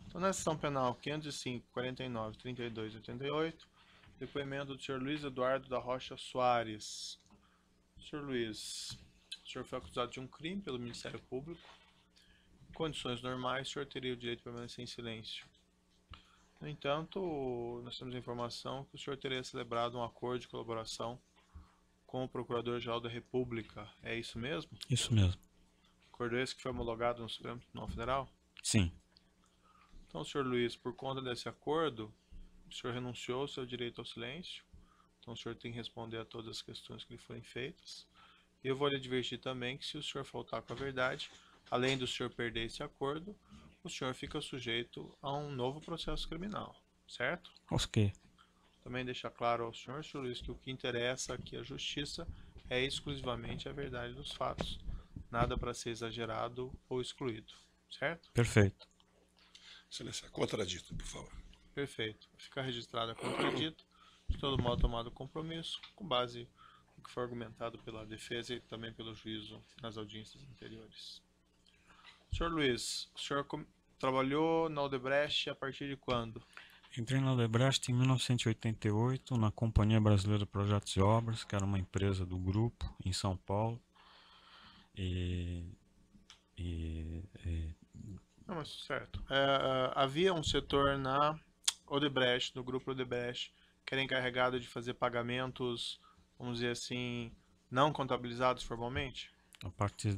Então, na sessão penal 505, 49, 32 e 88, depoimento do senhor Luiz Eduardo da Rocha Soares. Senhor Luiz, o senhor foi acusado de um crime pelo Ministério Público. Em condições normais, o senhor teria o direito de permanecer em silêncio. No entanto, nós temos a informação que o senhor teria celebrado um acordo de colaboração com o Procurador-Geral da República. É isso mesmo? Isso mesmo. Acordo esse que foi homologado no Supremo Tribunal Federal? Sim. Então, senhor Luiz, por conta desse acordo, o senhor renunciou ao seu direito ao silêncio. Então, o senhor tem que responder a todas as questões que lhe forem feitas. E eu vou lhe advertir também que se o senhor faltar com a verdade, além do senhor perder esse acordo, o senhor fica sujeito a um novo processo criminal, certo? Ok. Também deixar claro ao senhor Luiz, que o que interessa aqui à justiça é exclusivamente a verdade dos fatos. Nada para ser exagerado ou excluído, certo? Perfeito. Excelência, contradito, por favor. Perfeito. Fica registrado a contradito, de todo modo tomado compromisso, com base no que foi argumentado pela defesa e também pelo juízo nas audiências anteriores. Senhor Luiz, o senhor trabalhou na Odebrecht a partir de quando? Entrei na Odebrecht em 1988, na Companhia Brasileira de Projetos e Obras, que era uma empresa do grupo, em São Paulo. Não, mas certo. Havia um setor na Odebrecht, no grupo Odebrecht, que era encarregado de fazer pagamentos, vamos dizer assim, não contabilizados formalmente? A partir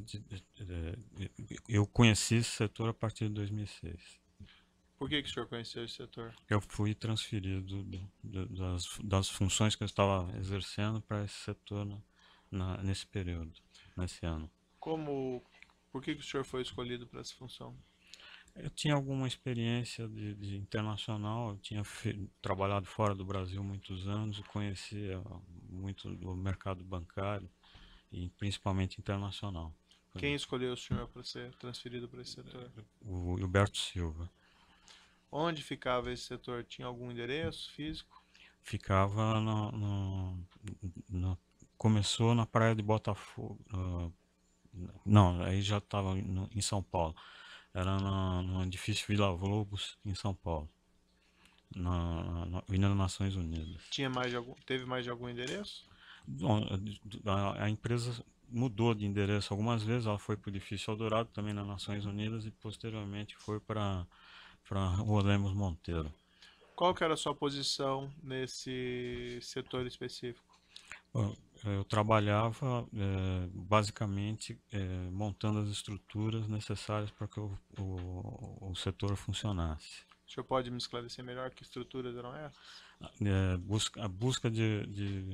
eu conheci esse setor a partir de 2006. Por que o senhor conheceu esse setor? Eu fui transferido das funções que eu estava exercendo para esse setor nesse período, nesse ano. Por que o senhor foi escolhido para essa função? Eu tinha alguma experiência de internacional, eu tinha trabalhado fora do Brasil muitos anos e conhecia muito do mercado bancário e principalmente internacional. Quem escolheu o senhor para ser transferido para esse setor? O Gilberto Silva. Onde ficava esse setor? Tinha algum endereço físico? Ficava começou na praia de Botafogo. Não, aí já estava em São Paulo. Era no edifício Vila Lobos, em São Paulo. Na Avenida das Nações Unidas. Teve mais de algum endereço? Bom, a empresa mudou de endereço algumas vezes. Ela foi para o edifício Eldorado, também nas Nações Unidas, e posteriormente foi para Rua Lemos Monteiro. Qual que era a sua posição nesse setor específico? Eu trabalhava basicamente montando as estruturas necessárias para que o setor funcionasse. O senhor pode me esclarecer melhor que estruturas eram essas? A busca de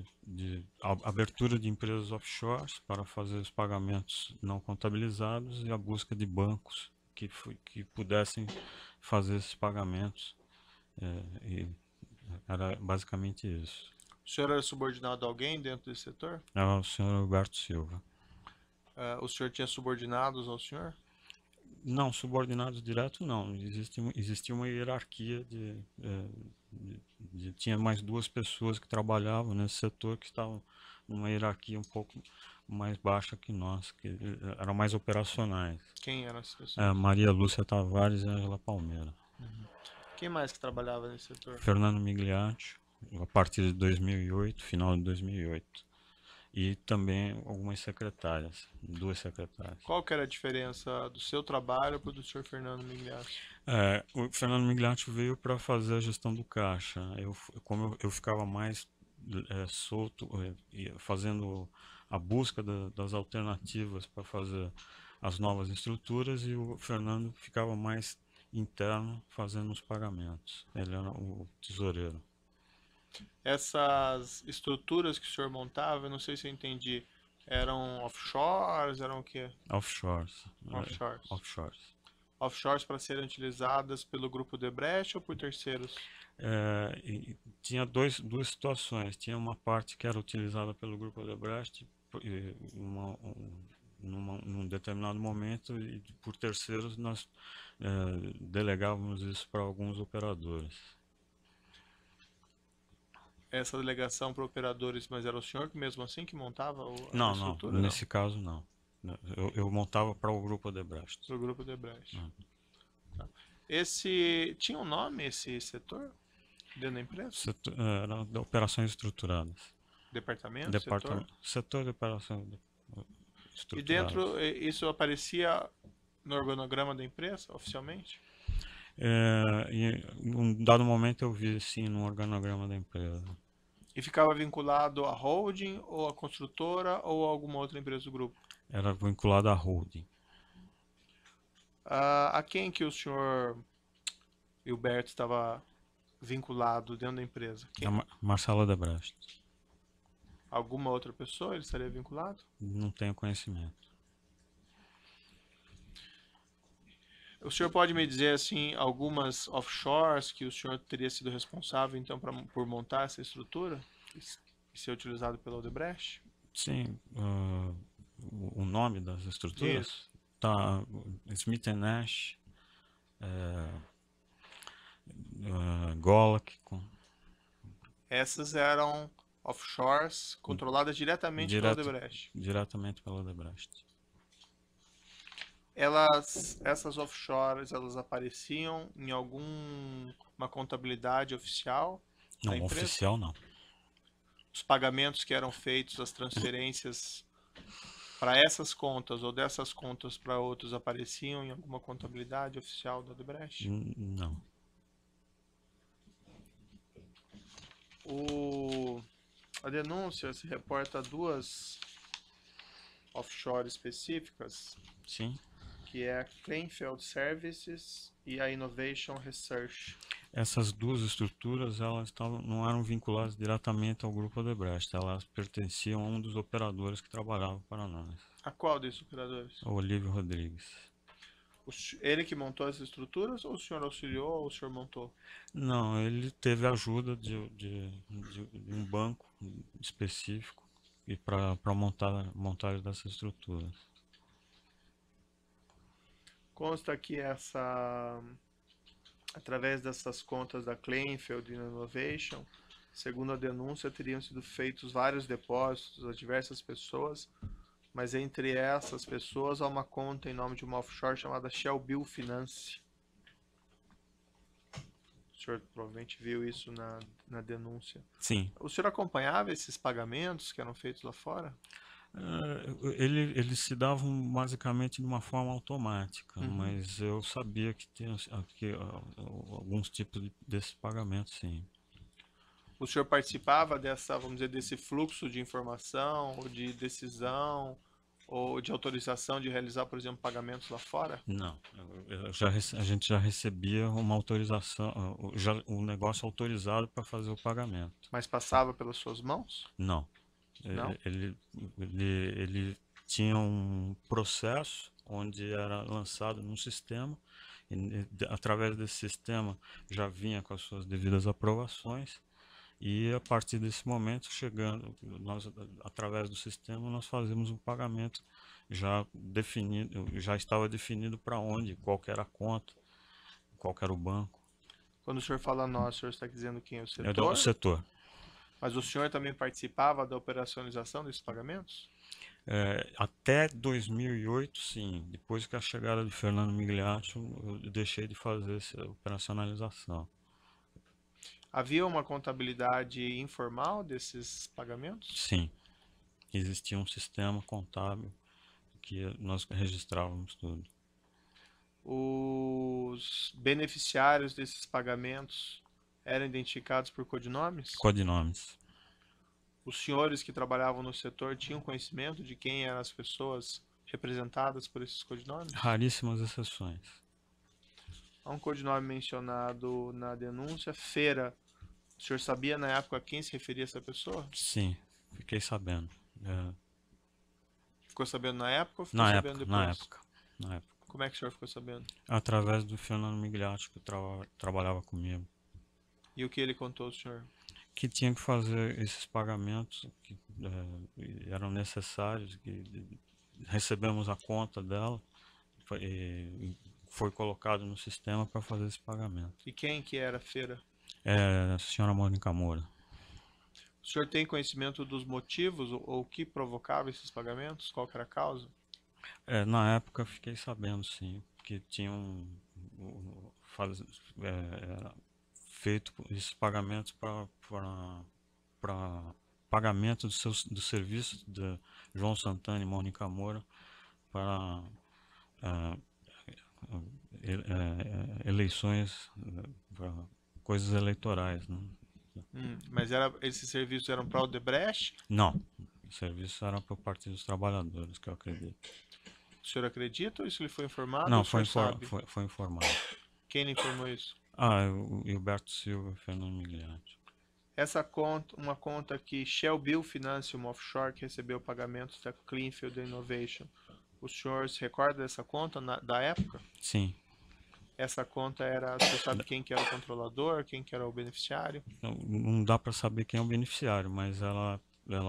abertura de empresas offshores para fazer os pagamentos não contabilizados e a busca de bancos que pudessem fazer esses pagamentos. Era basicamente isso. O senhor era subordinado a alguém dentro desse setor? Era o senhor Roberto Silva. O senhor tinha subordinados ao senhor? Não, subordinados direto não. Existia uma hierarquia tinha mais duas pessoas que trabalhavam nesse setor que estavam numa hierarquia um pouco mais baixa que nós, que eram mais operacionais. Quem eram essas pessoas? Maria Lúcia Tavares e Angela Palmeira. Quem mais que trabalhava nesse setor? Fernando Migliaccio, a partir de 2008, final de 2008. E também algumas secretárias, duas secretárias. Qual que era a diferença do seu trabalho para o do senhor Fernando Migliaccio? O Fernando Migliaccio veio para fazer a gestão do caixa. Como eu ficava mais solto, fazendo a busca das alternativas para fazer as novas estruturas, e o Fernando ficava mais interno fazendo os pagamentos. Ele era o tesoureiro. Essas estruturas que o senhor montava, eu não sei se eu entendi, eram offshores, eram o quê? Offshores. Offshores. Offshores. Offshores para serem utilizadas pelo grupo Odebrecht ou por terceiros? Tinha duas situações. Tinha uma parte que era utilizada pelo grupo Odebrecht num determinado momento, e por terceiros nós delegávamos isso para alguns operadores. Essa delegação para operadores, mas era o senhor que mesmo assim que montava a estrutura? Não, nesse caso não. Eu montava para o grupo Odebrecht. Para o grupo Odebrecht. Tá. Esse tinha um nome, esse setor dentro da empresa? Era de operações estruturadas. Departamento, setor? Setor de operações E estruturadas. dentro, isso aparecia no organograma da empresa, oficialmente? Em um dado momento eu vi sim no organograma da empresa. E ficava vinculado à holding, ou à construtora, ou a alguma outra empresa do grupo? Era vinculado à holding. A quem que o senhor Hilberto estava vinculado dentro da empresa? Quem? Marcelo Debrecht. Alguma outra pessoa ele estaria vinculado? Não tenho conhecimento. O senhor pode me dizer, assim, algumas offshores que o senhor teria sido responsável, então, por montar essa estrutura e ser utilizado pela Odebrecht? Sim, o nome das estruturas Isso. tá Smith Nash, Golak, Essas eram offshores controladas diretamente pela Odebrecht. diretamente pela Odebrecht. Essas offshores, elas apareciam em alguma contabilidade oficial da Não, empresa? oficial não. Os pagamentos que eram feitos, as transferências para essas contas ou dessas contas para outros apareciam em alguma contabilidade oficial da Odebrecht? Não. A denúncia se reporta a duas offshore específicas, Sim. que é a Kleinfeld Services e a Innovation Research. Essas duas estruturas elas não eram vinculadas diretamente ao grupo Odebrecht, elas pertenciam a um dos operadores que trabalhava para nós, A qual desses operadores? o Olívio Rodrigues. Ele que montou as estruturas, ou o senhor auxiliou, ou o senhor montou? Não, ele teve ajuda de um banco específico e para montagem dessas estruturas. Consta que através dessas contas da Kleinfeld e Innovation, segundo a denúncia, teriam sido feitos vários depósitos a diversas pessoas, mas entre essas pessoas há uma conta em nome de uma offshore chamada Shell Bill Finance. O senhor provavelmente viu isso na denúncia. Sim. O senhor acompanhava esses pagamentos que eram feitos lá fora? Eles se davam basicamente de uma forma automática, mas eu sabia que tinha alguns tipos desses pagamentos, sim. O senhor participava vamos dizer, desse fluxo de informação, ou de decisão, ou de autorização de realizar, por exemplo, pagamentos lá fora? Não, a gente já recebia uma autorização, um negócio autorizado para fazer o pagamento. Mas passava pelas suas mãos? Não. Não? Ele tinha um processo onde era lançado num sistema, e através desse sistema já vinha com as suas devidas aprovações, e a partir desse momento, através do sistema, nós fazíamos um pagamento já definido, já estava definido para onde, qual que era a conta, qual que era o banco. Quando o senhor fala nós, o senhor está dizendo quem é o É setor? do setor. Mas o senhor também participava da operacionalização desses pagamentos? Até 2008, sim. Depois que a chegada de Fernando Migliaccio, eu deixei de fazer essa operacionalização. Havia uma contabilidade informal desses pagamentos? Sim. Existia um sistema contábil que nós registrávamos tudo. Os beneficiários desses pagamentos eram identificados por codinomes? Codinomes. Os senhores que trabalhavam no setor tinham conhecimento de quem eram as pessoas representadas por esses codinomes? Raríssimas exceções. Há um codinome mencionado na denúncia, Feira. O senhor sabia na época a quem se referia essa pessoa? Sim, fiquei sabendo. Ficou sabendo na época ou ficou sabendo depois? Na época. Como é que o senhor ficou sabendo? Através do Fernando Migliaccio, que trabalhava comigo. E o que ele contou ao senhor? Que tinha que fazer esses pagamentos que eram necessários, que recebemos a conta dela e foi colocado no sistema para fazer esse pagamento. E quem que era a Feira? A senhora Mônica Moura. O senhor tem conhecimento dos motivos ou o que provocava esses pagamentos? Qual que era a causa? Na época fiquei sabendo, sim, que tinham era feito esses pagamentos para pagamento dos serviços de João Santana e Mônica Moura para eleições, para coisas eleitorais, né? Mas esses serviços eram para o Odebrecht? Não, o serviço era para o Partido dos Trabalhadores, que eu acredito. O senhor acredita ou isso lhe foi informado? Não, ou o senhor sabe? foi informado. Quem lhe informou isso? O Gilberto Silva e Fernando Migliatti. Essa conta, uma conta que Shell Bill Finance, uma offshore que recebeu pagamentos da Cleanfield Innovation. O senhor se recorda dessa conta da época? Sim. Essa conta era, você sabe quem que era o controlador, quem que era o beneficiário? Não dá para saber quem é o beneficiário, mas ela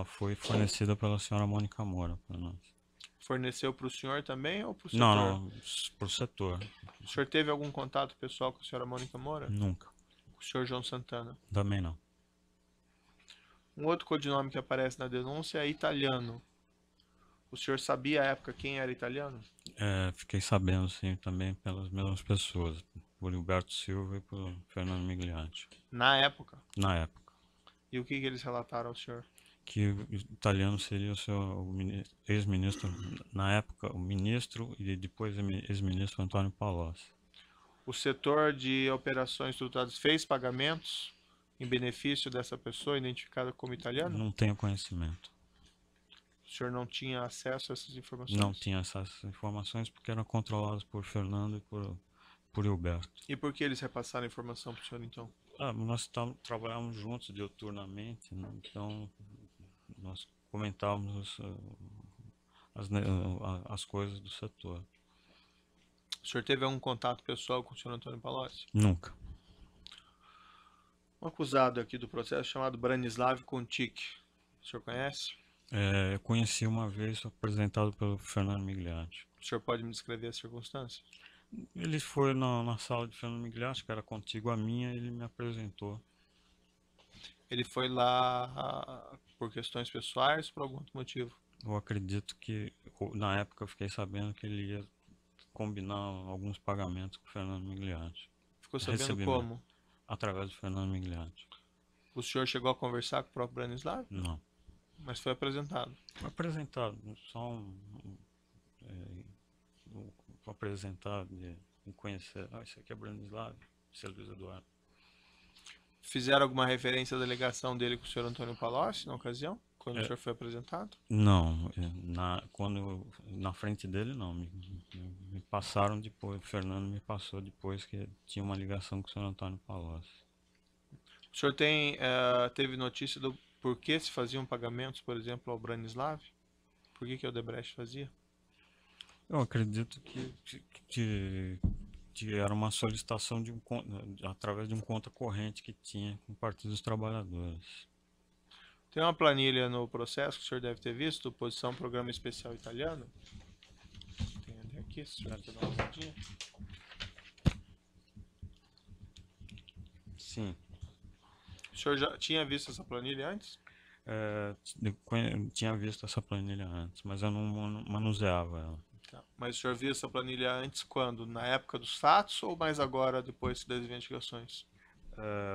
foi fornecida pela senhora Mônica Moura para nós. Forneceu para o senhor também ou para o setor? Não, para o setor. O senhor teve algum contato pessoal com a senhora Mônica Moura? Nunca. Com o senhor João Santana? Também não. Um outro codinome que aparece na denúncia é italiano. O senhor sabia à época quem era italiano? Fiquei sabendo, sim, também pelas mesmas pessoas, por Gilberto Silva e por Fernando Migliatti. Na época? Na época. E o que eles relataram ao senhor? Que o italiano seria o ex-ministro, na época, o ministro e depois ex-ministro Antônio Palocci. O setor de operações estruturadas fez pagamentos em benefício dessa pessoa identificada como italiana? Não tenho conhecimento. O senhor não tinha acesso a essas informações? Não tinha essas informações porque eram controladas por Fernando e por Gilberto. E por que eles repassaram a informação para o senhor então? Nós trabalhávamos juntos diuturnamente, né? Então nós comentávamos as coisas do setor. O senhor teve algum contato pessoal com o senhor Antônio Palocci? Nunca. Um acusado aqui do processo chamado Branislav Kontik. O senhor conhece? Eu conheci uma vez, apresentado pelo Fernando Migliatti. O senhor pode me descrever as circunstâncias? Ele foi na sala de Fernando Migliatti, que era contigo a minha, e ele me apresentou. Ele foi lá por questões pessoais, por algum outro motivo? Eu acredito que, na época, eu fiquei sabendo que ele ia combinar alguns pagamentos com o Fernando Migliatti. Ficou sabendo Recebimento. como? Através do Fernando Migliatti. O senhor chegou a conversar com o próprio Branislav? Não. Mas foi apresentado. Foi apresentado, só apresentar, de conhecer. Esse aqui é Branislav, esse é Luiz Eduardo. Fizeram alguma referência à delegação dele com o senhor Antônio Palocci na ocasião? Quando o senhor foi apresentado? Não, na frente dele não, me passaram depois, o Fernando me passou depois que tinha uma ligação com o senhor Antônio Palocci. O senhor teve notícia do porquê se faziam pagamentos, por exemplo, ao Branislav? Por que o Odebrecht fazia? Eu acredito que era uma solicitação através de um conta corrente que tinha com o Partido dos Trabalhadores. Tem uma planilha no processo que o senhor deve ter visto, posição Programa Especial Italiano. Tem ali aqui, se o senhor quer dar uma olhadinha. Sim. O senhor já tinha visto essa planilha antes? Tinha visto essa planilha antes, mas eu não manuseava ela. Tá. Mas o senhor viu essa planilha antes quando? Na época dos fatos ou mais agora, depois das investigações?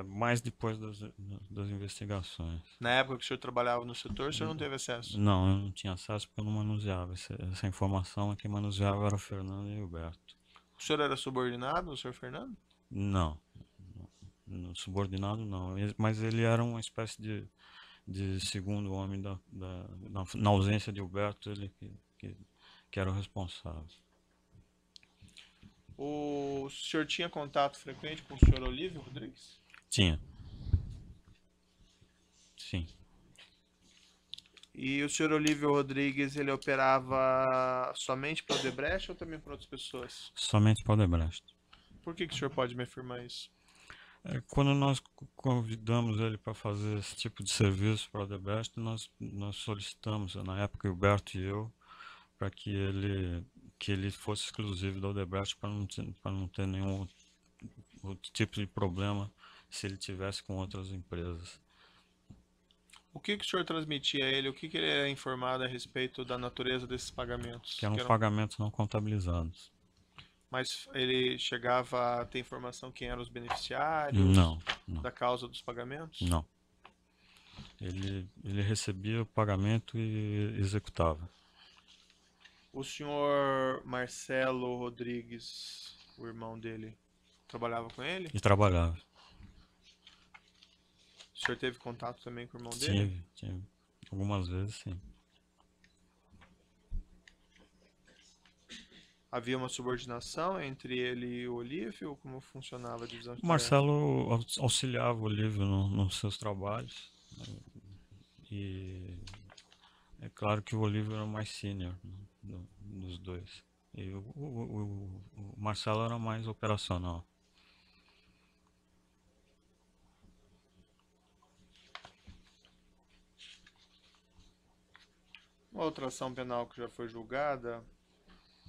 Mais depois das investigações. Na época que o senhor trabalhava no setor, o senhor não teve acesso? Não, eu não tinha acesso porque eu não manuseava. Essa informação, quem manuseava era o Fernando e o Gilberto. O senhor era subordinado ao senhor Fernando? Não. Subordinado não. Mas ele era uma espécie de segundo homem na ausência de Gilberto, ele que era o responsável. O senhor tinha contato frequente com o senhor Olívio Rodrigues? Tinha. Sim. E o senhor Olívio Rodrigues, ele operava somente para o Odebrecht ou também para outras pessoas? Somente para o Odebrecht. Por que o senhor pode me afirmar isso? Quando nós convidamos ele para fazer esse tipo de serviço para o Odebrecht, nós solicitamos, na época, o Gilberto e eu, para que ele fosse exclusivo da Odebrecht para não ter nenhum outro tipo de problema se ele tivesse com outras empresas. O que o senhor transmitia a ele? O que ele era informado a respeito da natureza desses pagamentos? Que eram pagamentos não contabilizados. Mas ele chegava a ter informação quem eram os beneficiários Não, não, da causa dos pagamentos? não. Ele recebia o pagamento e executava. O senhor Marcelo Rodrigues, o irmão dele, trabalhava com ele? E trabalhava. O senhor teve contato também com o irmão dele? Tive. Algumas vezes, sim. Havia uma subordinação entre ele e o Olívio? Como funcionava a divisão de O tarefas? Marcelo auxiliava o Olívio nos seus trabalhos. E é claro que o Olívio era o mais sênior, né, dos dois. E o Marcelo era mais operacional. Uma outra ação penal que já foi julgada,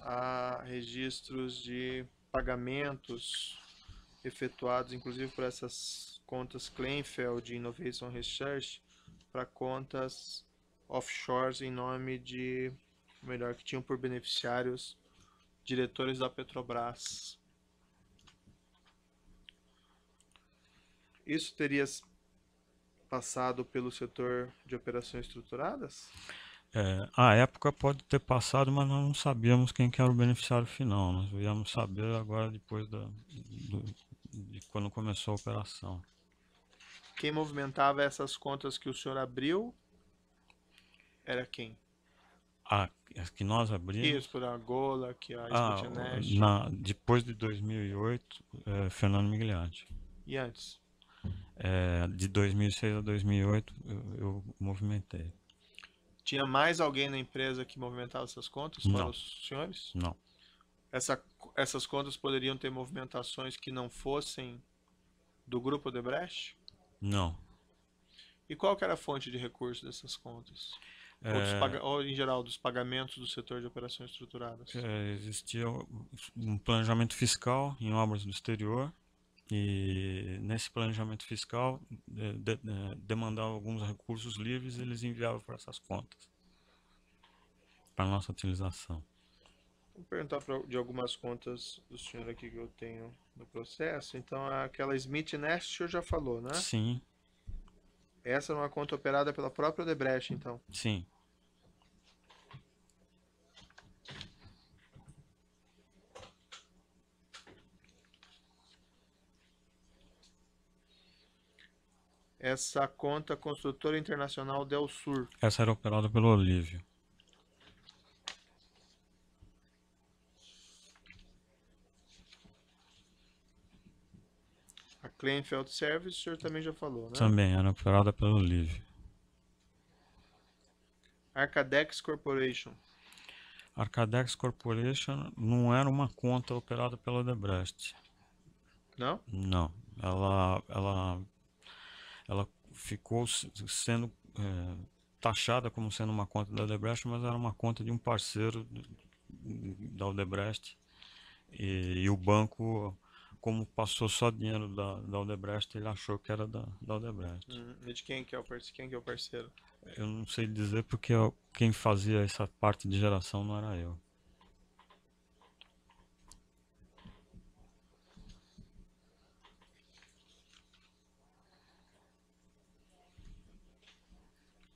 há registros de pagamentos efetuados, inclusive por essas contas Kleinfeld e Innovation Research, para contas offshores em nome de, melhor, que tinham por beneficiários diretores da Petrobras. Isso teria passado pelo setor de operações estruturadas? À época pode ter passado, mas nós não sabíamos quem que era o beneficiário final. Nós viemos saber agora depois de quando começou a operação. Quem movimentava essas contas que o senhor abriu era quem? As que nós abrimos. Isso, por Angola, que a Sputnest. Depois de 2008, Fernando Migliatti. E antes? De 2006 a 2008 eu movimentei. Tinha mais alguém na empresa que movimentava essas contas, fora Não. os senhores? Não. Essas contas poderiam ter movimentações que não fossem do grupo Odebrecht? Não. E qual que era a fonte de recurso dessas contas? Ou em geral, dos pagamentos do setor de operações estruturadas? Existia um planejamento fiscal em obras do exterior e nesse planejamento fiscal demandava alguns recursos livres e eles enviavam para essas contas para nossa utilização. Vou perguntar de algumas contas do senhor aqui que eu tenho no processo. Então, aquela Smith Nest o senhor já falou, né? Sim, Essa é uma conta operada pela própria Odebrecht, então. sim. Essa conta Construtora Internacional Del Sur. Essa era operada pelo Olívio. A Kleinfeld Service, o senhor também já falou, né? Também era operada pelo Olívio. Arcadex Corporation. Arcadex Corporation não era uma conta operada pela Odebrecht. Não? Não. Ela ficou sendo taxada como sendo uma conta da Odebrecht, mas era uma conta de um parceiro da Odebrecht. E o banco, como passou só dinheiro da Odebrecht, ele achou que era da Odebrecht. E de quem que é o parceiro? Eu não sei dizer porque quem fazia essa parte de geração não era eu.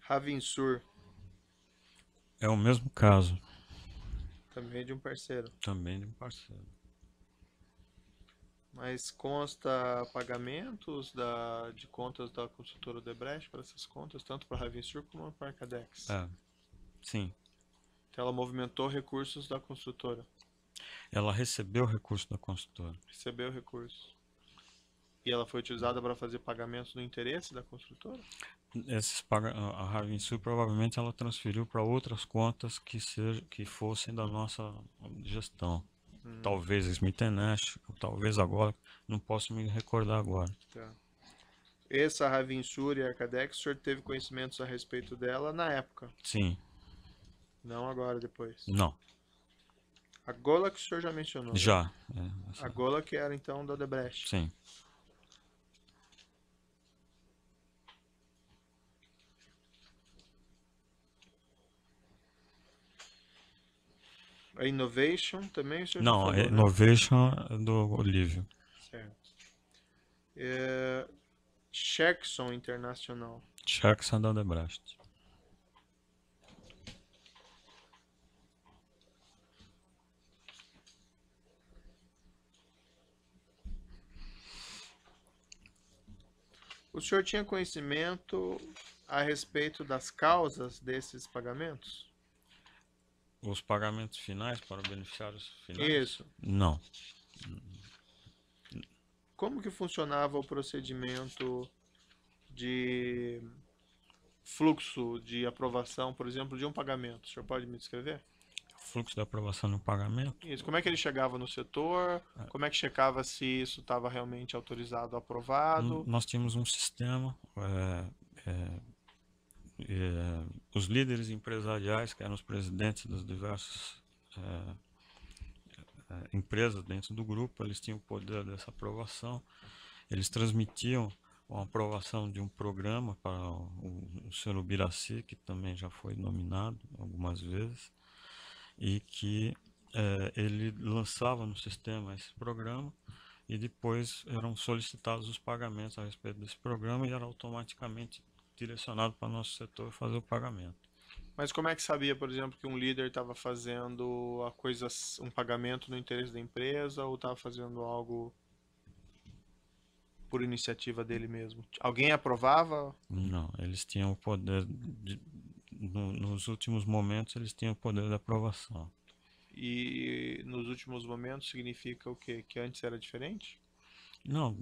Ravinsur, É o mesmo caso, também de um parceiro. também de um parceiro. Mas consta pagamentos de contas da construtora Odebrecht para essas contas, tanto para a Ravinsur como para a Arcadex. Sim. Então ela movimentou recursos da construtora. Ela recebeu o recurso da construtora. Recebeu recursos. E ela foi utilizada para fazer pagamentos no interesse da construtora? A Ravinsul provavelmente ela transferiu para outras contas que fossem da nossa gestão. Talvez Smith Nash, talvez agora, não posso me recordar agora. Tá. Essa Ravinsur e Arcadex, o senhor teve conhecimentos a respeito dela na época? Sim. Não agora, depois? Não. A Gola que o senhor já mencionou? Já. Né? A Gola que era então da Odebrecht. Sim. A Innovation também, o senhor já Não, falou, é né? Innovation é do Olívio. Certo. Jackson Internacional. Jackson da Odebrecht. O senhor tinha conhecimento a respeito das causas desses pagamentos? Os pagamentos finais para beneficiários finais? Isso. Não. Como que funcionava o procedimento de fluxo de aprovação, por exemplo, de um pagamento? O senhor pode me descrever? Fluxo de aprovação no pagamento? Isso. Como é que ele chegava no setor? Como é que checava se isso estava realmente autorizado, aprovado? Nós tínhamos um sistema, os líderes empresariais, que eram os presidentes das diversas empresas dentro do grupo, eles tinham o poder dessa aprovação. Eles transmitiam a aprovação de um programa para o senhor Ubiraci, que também já foi nominado algumas vezes, e que ele lançava no sistema esse programa, e depois eram solicitados os pagamentos a respeito desse programa e era automaticamente direcionado para o nosso setor fazer o pagamento. Mas como é que sabia, por exemplo, que um líder estava fazendo um pagamento no interesse da empresa ou estava fazendo algo por iniciativa dele mesmo? Alguém aprovava? Não, eles tinham o poder, nos últimos momentos eles tinham o poder da aprovação. E nos últimos momentos significa o quê? Que antes era diferente? Não,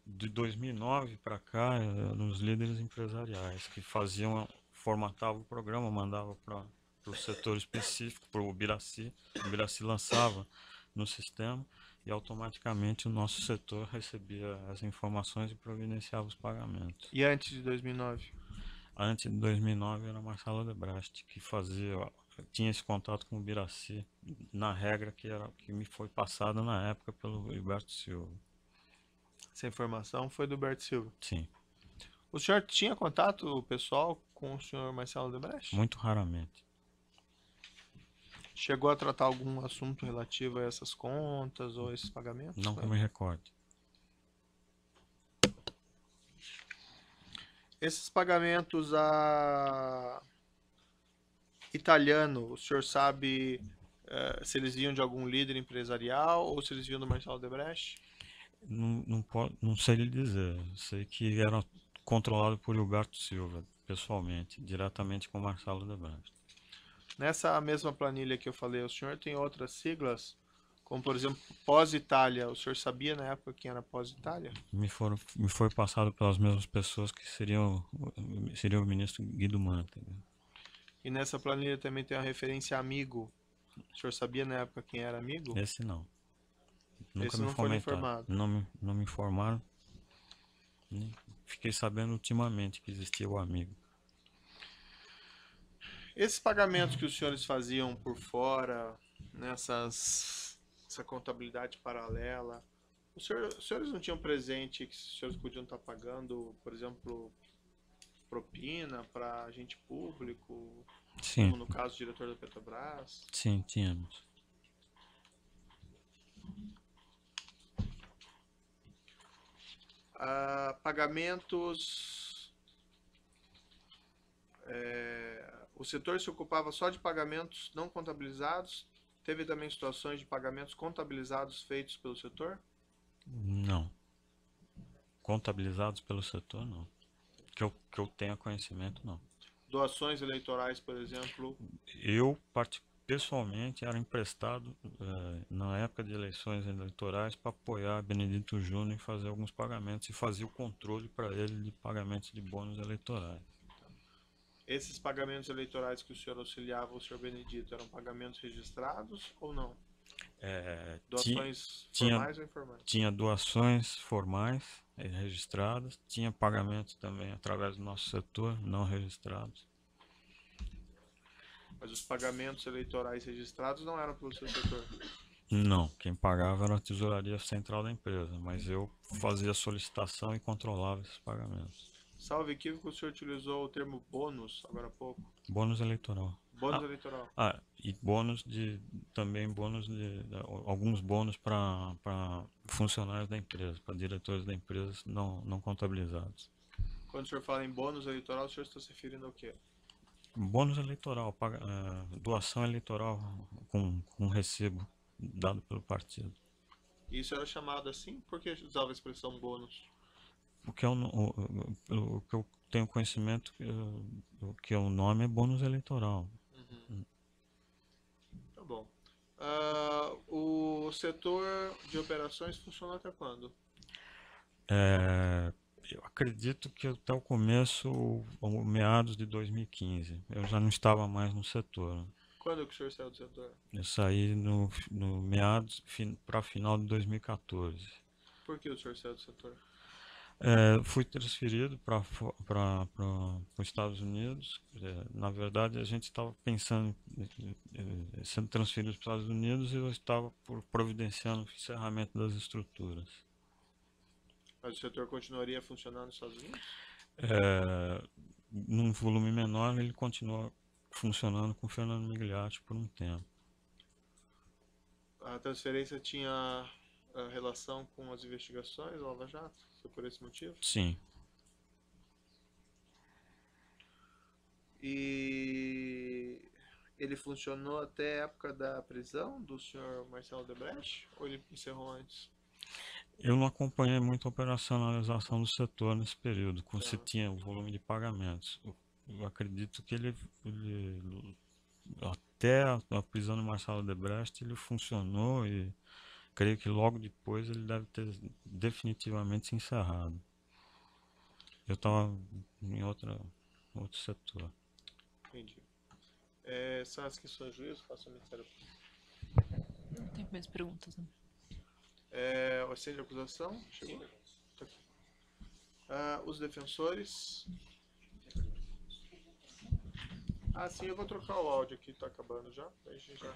de 2009 para cá, nos líderes empresariais que formatavam o programa, mandavam para o setor específico, para o Ubiraci lançava no sistema e automaticamente o nosso setor recebia as informações e providenciava os pagamentos. E antes de 2009? Antes de 2009 era Marcelo Odebrecht que tinha esse contato com o Ubiraci na regra que me foi passada na época pelo Gilberto Silva. Essa informação foi do Bert Silva. Sim. O senhor tinha contato pessoal com o senhor Marcelo Odebrecht? Muito raramente. Chegou a tratar algum assunto relativo a essas contas ou esses pagamentos? Não que eu me recorde. Esses pagamentos a italiano, o senhor sabe se eles vinham de algum líder empresarial ou se eles vinham do Marcelo Odebrecht? Não sei lhe dizer. Sei que era controlado por Gilberto Silva, pessoalmente, diretamente com Marcelo Odebrecht. Nessa mesma planilha que eu falei, o senhor tem outras siglas? Como, por exemplo, Pós-Itália. O senhor sabia na época quem era Pós-Itália? Me foi passado pelas mesmas pessoas que seria o ministro Guido Mantega. E nessa planilha também tem a referência a amigo. O senhor sabia na época quem era amigo? Esse não. Nunca Esse me não foi fomentaram. informado. Não me informaram. Fiquei sabendo ultimamente que existia o amigo. Esses pagamentos que os senhores faziam por fora, essa contabilidade paralela, os senhores não tinham presente que os senhores podiam estar pagando, por exemplo, propina para agente público, Sim. como no caso do diretor da Petrobras? Sim, tínhamos. Pagamentos. O setor se ocupava só de pagamentos não contabilizados? Teve também situações de pagamentos contabilizados feitos pelo setor? Não. Contabilizados pelo setor, não. Que eu tenha conhecimento, não. Doações eleitorais, por exemplo? Eu, pessoalmente, era emprestado na época de eleições eleitorais para apoiar Benedito Júnior e fazer alguns pagamentos e fazia o controle para ele de pagamentos de bônus eleitorais. Esses pagamentos eleitorais que o senhor auxiliava o senhor Benedito eram pagamentos registrados ou não? Doações formais ou informais? Tinha doações formais registradas, tinha pagamentos também através do nosso setor não registrados. Mas os pagamentos eleitorais registrados não eram pelo seu setor? Não, quem pagava era a tesouraria central da empresa, mas eu fazia a solicitação e controlava esses pagamentos. Salvo equívoco, o senhor utilizou o termo bônus agora há pouco. Bônus eleitoral. Bônus eleitoral. E também alguns bônus para funcionários da empresa, para diretores da empresa não contabilizados. Quando o senhor fala em bônus eleitoral, o senhor está se referindo ao quê? Bônus eleitoral, doação eleitoral com recibo dado pelo partido. Isso era chamado assim? Por que usava a expressão bônus? Porque pelo que eu tenho conhecimento, que o nome é bônus eleitoral. Tá bom. O setor de operações funcionou até quando? Eu acredito que até o começo, ou meados de 2015, eu já não estava mais no setor. Quando que o senhor saiu do setor? Eu saí no meados para final de 2014. Por que o senhor saiu do setor? Fui transferido para os Estados Unidos. Na verdade, a gente estava pensando em sendo transferido para os Estados Unidos e eu estava providenciando o encerramento das estruturas. Mas o setor continuaria funcionando nos Estados Unidos? Num volume menor, ele continua funcionando com o Fernando Migliatti por um tempo. A transferência tinha relação com as investigações da Lava Jato? Foi por esse motivo? Sim. E ele funcionou até a época da prisão do senhor Marcelo Odebrecht? Ou ele encerrou antes? Eu não acompanhei muito a operacionalização do setor nesse período, quando se tinha o volume de pagamentos. Eu acredito que ele até a prisão do Marcelo Odebrecht ele funcionou e creio que logo depois ele deve ter definitivamente se encerrado. Eu estava em outro setor. Entendi. São as questões de juízo, faço o Ministério Público. Não tem mais perguntas, né? O assento de acusação? Chegou? Tá aqui. Os defensores? Sim, eu vou trocar o áudio aqui, tá acabando já. Aí a gente já